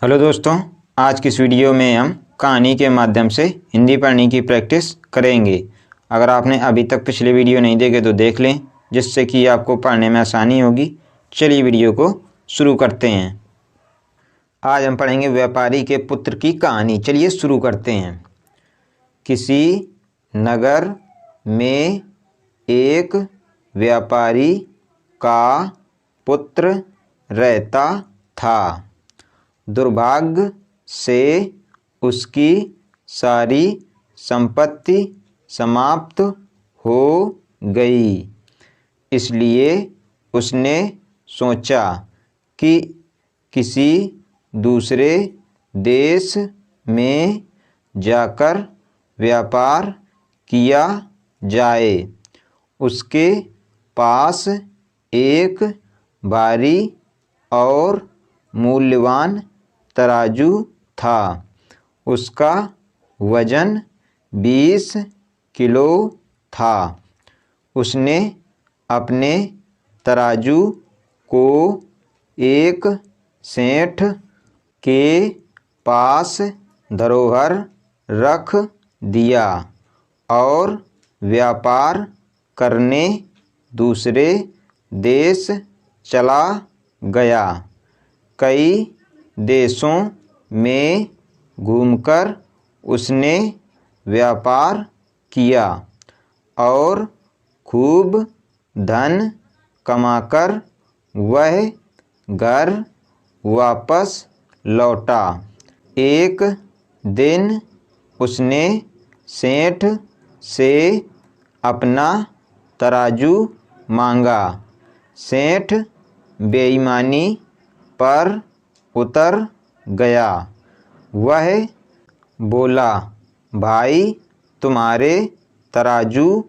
Hello दोस्तों, आज की इस वीडियो में हम कहानी के माध्यम से हिंदी पढ़ने की प्रैक्टिस करेंगे। अगर आपने अभी तक पिछले वीडियो नहीं देखे तो देख लें, जिससे कि आपको पढ़ने में आसानी होगी। चलिए वीडियो को शुरू करते हैं। आज हम पढ़ेंगे व्यापारी के पुत्र की कहानी। चलिए शुरू करते हैं। किसी नगर में एक व्यापारी का पुत्र रहता था। दुर्भाग्य से उसकी सारी संपत्ति समाप्त हो गई। इसलिए उसने सोचा कि किसी दूसरे देश में जाकर व्यापार किया जाए। उसके पास एक भारी और मूल्यवान तराजू था। उसका वजन 20 किलो था। उसने अपने तराजू को एक सेठ के पास धरोहर रख दिया और व्यापार करने दूसरे देश चला गया। कई देशों में घूमकर उसने व्यापार किया और खूब धन कमाकर वह घर वापस लौटा। एक दिन उसने सेठ से अपना तराजू मांगा। सेठ बेईमानी पर उतर गया। वह बोला, भाई, तुम्हारे तराजू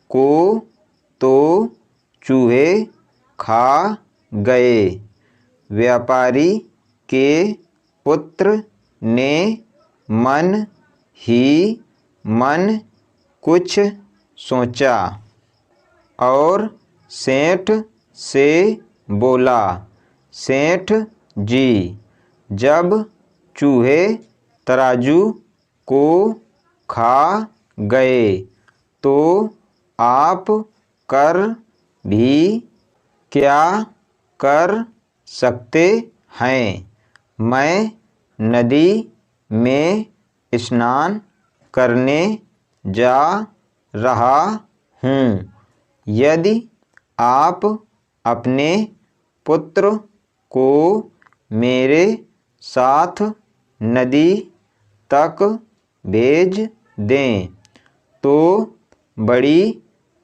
को तो चूहे खा गए। व्यापारी के पुत्र ने मन ही मन कुछ सोचा और सेठ से बोला, सेठ जी, जब चूहे तराजू को खा गए तो आप कर भी क्या कर सकते हैं? मैं नदी में स्नान करने जा रहा हूँ। यदि आप अपने पुत्र को मेरे साथ नदी तक भेज दें तो बड़ी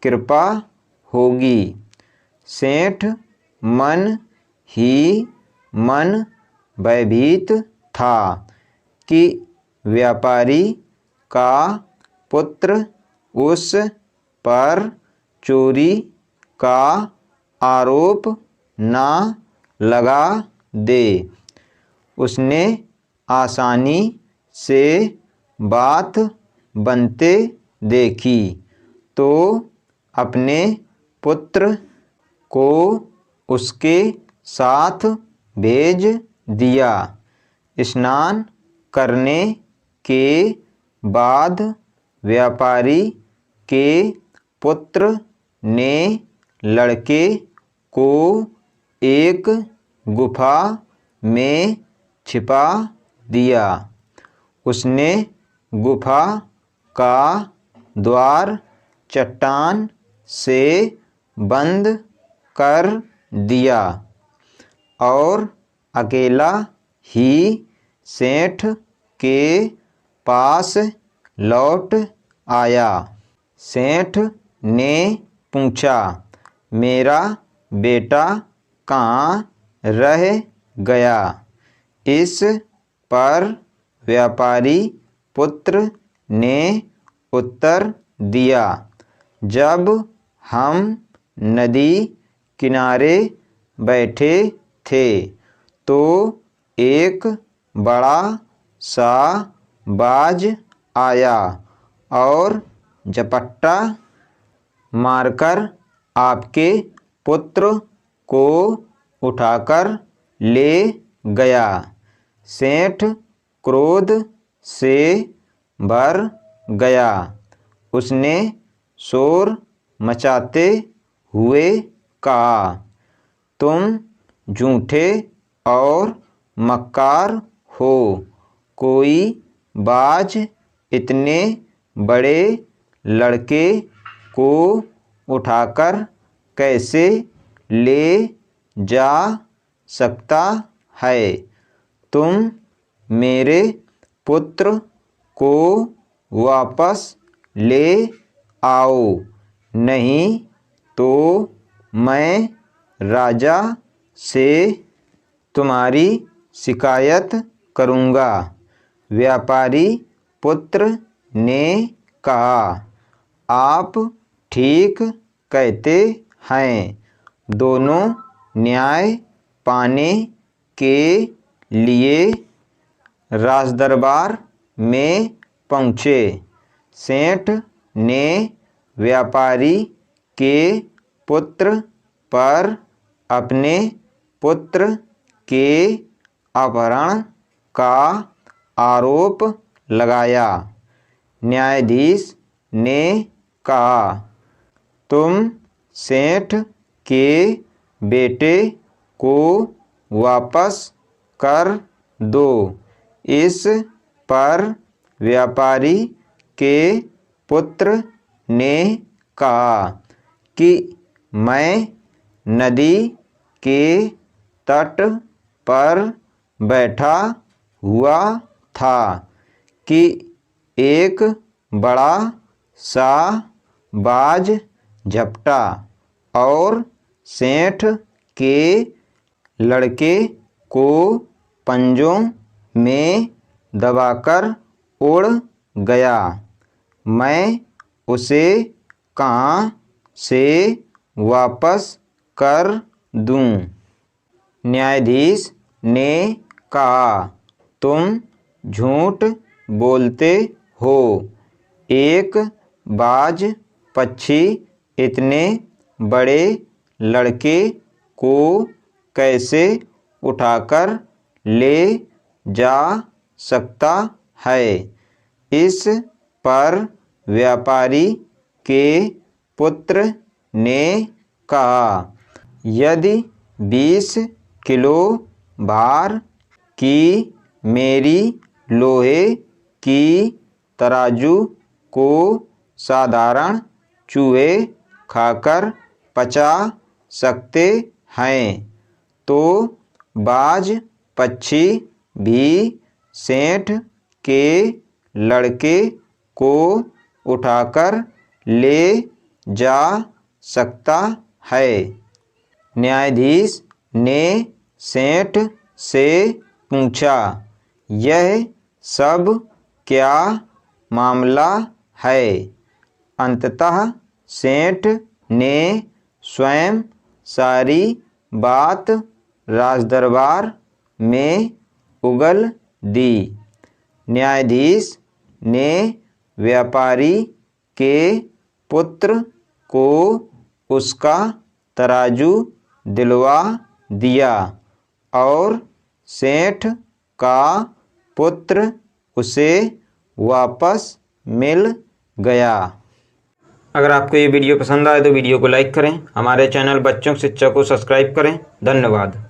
कृपा होगी। सेठ मन ही मन भयभीत था कि व्यापारी का पुत्र उस पर चोरी का आरोप ना लगा दे। उसने आसानी से बात बनते देखी तो अपने पुत्र को उसके साथ भेज दिया। स्नान करने के बाद व्यापारी के पुत्र ने लड़के को एक गुफा में छिपा दिया। उसने गुफा का द्वार चट्टान से बंद कर दिया और अकेला ही सेठ के पास लौट आया। सेठ ने पूछा, मेरा बेटा कहाँ रह गया? इस पर व्यापारी पुत्र ने उत्तर दिया, जब हम नदी किनारे बैठे थे तो एक बड़ा सा बाज आया और झपट्टा मारकर आपके पुत्र को उठाकर ले गया। सेठ क्रोध से भर गया। उसने शोर मचाते हुए कहा, तुम झूठे और मक्कार हो। कोई बाज इतने बड़े लड़के को उठाकर कैसे ले जा सकता है? तुम मेरे पुत्र को वापस ले आओ, नहीं तो मैं राजा से तुम्हारी शिकायत करूँगा। व्यापारी पुत्र ने कहा, आप ठीक कहते हैं। दोनों न्याय पाने के लिए राजदरबार में पहुँचे। सेठ ने व्यापारी के पुत्र पर अपने पुत्र के अपहरण का आरोप लगाया। न्यायाधीश ने कहा, तुम सेठ के बेटे को वापस कर दो। इस पर व्यापारी के पुत्र ने कहा कि मैं नदी के तट पर बैठा हुआ था कि एक बड़ा सा बाज झपटा और सेठ के लड़के को पंजों में दबाकर उड़ गया। मैं उसे कहाँ से वापस कर दूँ? न्यायाधीश ने कहा, तुम झूठ बोलते हो। एक बाज पक्षी इतने बड़े लड़के को कैसे उठाकर ले जा सकता है? इस पर व्यापारी के पुत्र ने कहा, यदि 20 किलो भार की मेरी लोहे की तराजू को साधारण चूहे खाकर पचा सकते हैं, तो बाज पक्षी भी सेठ के लड़के को उठाकर ले जा सकता है। न्यायाधीश ने सेठ से पूछा, यह सब क्या मामला है? अंततः सेठ ने स्वयं सारी बात राजदरबार में उगल दी। न्यायाधीश ने व्यापारी के पुत्र को उसका तराजू दिलवा दिया और सेठ का पुत्र उसे वापस मिल गया। अगर आपको ये वीडियो पसंद आए तो वीडियो को लाइक करें। हमारे चैनल बच्चों की शिक्षा को सब्सक्राइब करें। धन्यवाद।